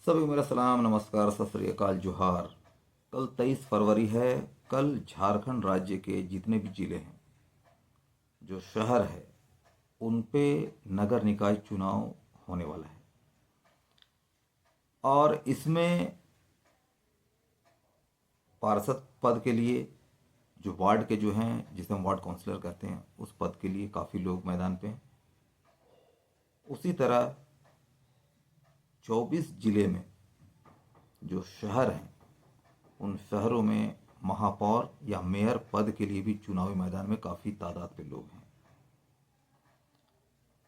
सभी मेरा सलाम, नमस्कार, सत श्री अकाल, जोहार। कल 23 फरवरी है। कल झारखंड राज्य के जितने भी जिले हैं, जो शहर है, उन पे नगर निकाय चुनाव होने वाला है। और इसमें पार्षद पद के लिए जो वार्ड के जो हैं, जिसे हम वार्ड काउंसलर कहते हैं, उस पद के लिए काफ़ी लोग मैदान पे हैं। उसी तरह 24 जिले में जो शहर हैं, उन शहरों में महापौर या मेयर पद के लिए भी चुनावी मैदान में काफ़ी तादाद पे लोग हैं।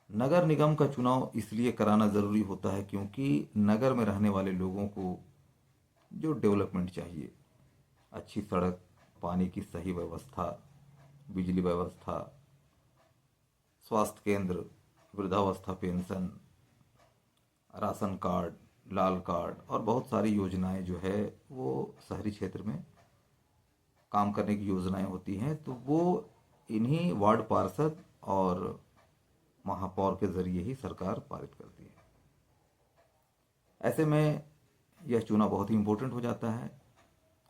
नगर निगम का चुनाव इसलिए कराना ज़रूरी होता है क्योंकि नगर में रहने वाले लोगों को जो डेवलपमेंट चाहिए, अच्छी सड़क, पानी की सही व्यवस्था, बिजली व्यवस्था, स्वास्थ्य केंद्र, वृद्धावस्था पेंशन, राशन कार्ड, लाल कार्ड और बहुत सारी योजनाएं जो है वो शहरी क्षेत्र में काम करने की योजनाएं होती हैं, तो वो इन्हीं वार्ड पार्षद और महापौर के जरिए ही सरकार पारित करती है। ऐसे में यह चुनाव बहुत ही इम्पोर्टेंट हो जाता है।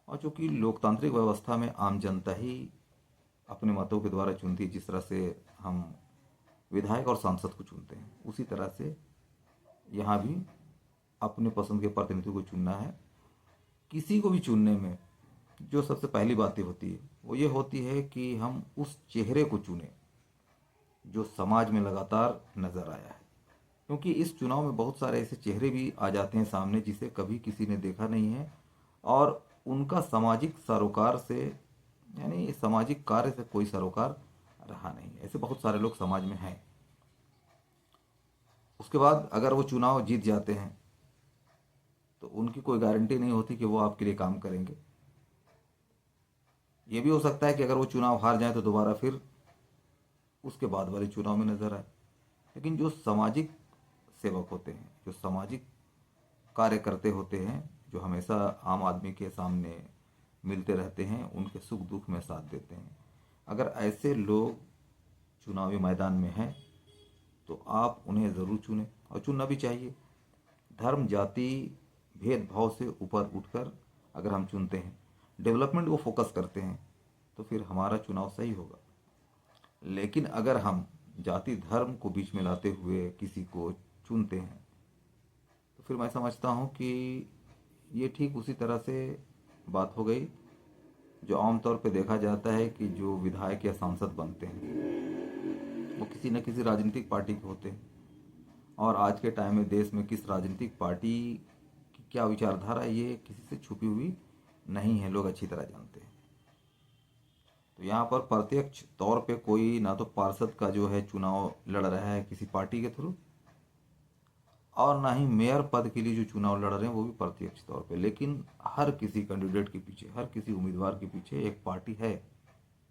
और चूंकि लोकतांत्रिक व्यवस्था में आम जनता ही अपने मतों के द्वारा चुनती है, जिस तरह से हम विधायक और सांसद को चुनते हैं, उसी तरह से यहाँ भी अपने पसंद के प्रतिनिधि को चुनना है। किसी को भी चुनने में जो सबसे पहली बातें होती है वो ये होती है कि हम उस चेहरे को चुनें जो समाज में लगातार नजर आया है, क्योंकि इस चुनाव में बहुत सारे ऐसे चेहरे भी आ जाते हैं सामने जिसे कभी किसी ने देखा नहीं है और उनका सामाजिक सरोकार से, यानी सामाजिक कार्य से कोई सरोकार रहा नहीं। ऐसे बहुत सारे लोग समाज में हैं। उसके बाद अगर वो चुनाव जीत जाते हैं तो उनकी कोई गारंटी नहीं होती कि वो आपके लिए काम करेंगे। ये भी हो सकता है कि अगर वो चुनाव हार जाए तो दोबारा फिर उसके बाद वाले चुनाव में नजर आए। लेकिन जो सामाजिक सेवक होते हैं, जो सामाजिक कार्य करते होते हैं, जो हमेशा आम आदमी के सामने मिलते रहते हैं, उनके सुख दुख में साथ देते हैं, अगर ऐसे लोग चुनावी मैदान में हैं तो आप उन्हें ज़रूर चुनें और चुनना भी चाहिए। धर्म, जाति, भेदभाव से ऊपर उठकर अगर हम चुनते हैं, डेवलपमेंट को फोकस करते हैं, तो फिर हमारा चुनाव सही होगा। लेकिन अगर हम जाति धर्म को बीच में लाते हुए किसी को चुनते हैं तो फिर मैं समझता हूँ कि ये ठीक उसी तरह से बात हो गई जो आमतौर पे देखा जाता है कि जो विधायक या सांसद बनते हैं वो किसी न किसी राजनीतिक पार्टी के होते हैं। और आज के टाइम में देश में किस राजनीतिक पार्टी की क्या विचारधारा है ये किसी से छुपी हुई नहीं है, लोग अच्छी तरह जानते हैं। तो यहाँ पर प्रत्यक्ष तौर पे कोई ना तो पार्षद का जो है चुनाव लड़ रहा है किसी पार्टी के थ्रू, और ना ही मेयर पद के लिए जो चुनाव लड़ रहे हैं वो भी प्रत्यक्ष तौर पे। लेकिन हर किसी कैंडिडेट के पीछे, हर किसी उम्मीदवार के पीछे एक पार्टी है,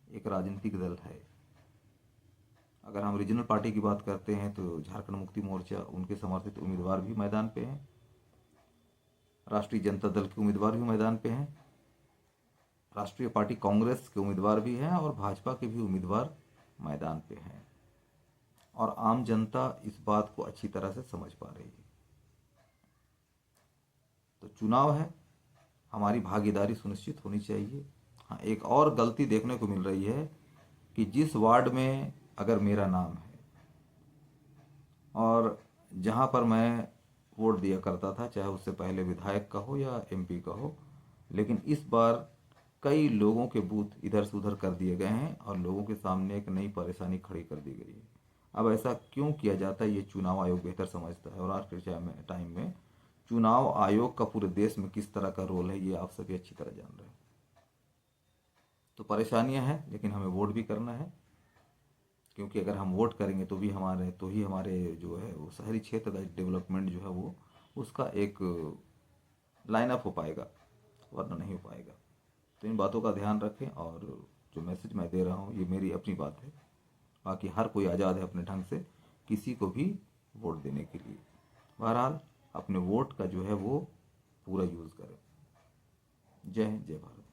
एक राजनीतिक दल है। अगर हम रीजनल पार्टी की बात करते हैं तो झारखंड मुक्ति मोर्चा, उनके समर्थित उम्मीदवार भी मैदान पे हैं, राष्ट्रीय जनता दल के उम्मीदवार भी मैदान पे हैं, राष्ट्रीय पार्टी कांग्रेस के उम्मीदवार भी हैं और भाजपा के भी उम्मीदवार मैदान पे हैं। और आम जनता इस बात को अच्छी तरह से समझ पा रही है। तो चुनाव है, हमारी भागीदारी सुनिश्चित होनी चाहिए। हाँ, एक और गलती देखने को मिल रही है कि जिस वार्ड में अगर मेरा नाम है और जहाँ पर मैं वोट दिया करता था, चाहे उससे पहले विधायक का हो या एमपी का हो, लेकिन इस बार कई लोगों के बूथ इधर से उधर कर दिए गए हैं और लोगों के सामने एक नई परेशानी खड़ी कर दी गई है। अब ऐसा क्यों किया जाता है ये चुनाव आयोग बेहतर समझता है, और आज के टाइम में चुनाव आयोग का पूरे देश में किस तरह का रोल है ये आप सभी अच्छी तरह जान रहे हैं। तो परेशानियां हैं, लेकिन हमें वोट भी करना है, क्योंकि अगर हम वोट करेंगे तो ही हमारे जो है वो शहरी क्षेत्र का डेवलपमेंट जो है वो उसका एक लाइन अप हो पाएगा, वरना नहीं हो पाएगा। तो इन बातों का ध्यान रखें। और जो मैसेज मैं दे रहा हूँ ये मेरी अपनी बात है, बाकी हर कोई आज़ाद है अपने ढंग से किसी को भी वोट देने के लिए। बहरहाल अपने वोट का जो है वो पूरा यूज़ करें। जय हिंद, जय भारत।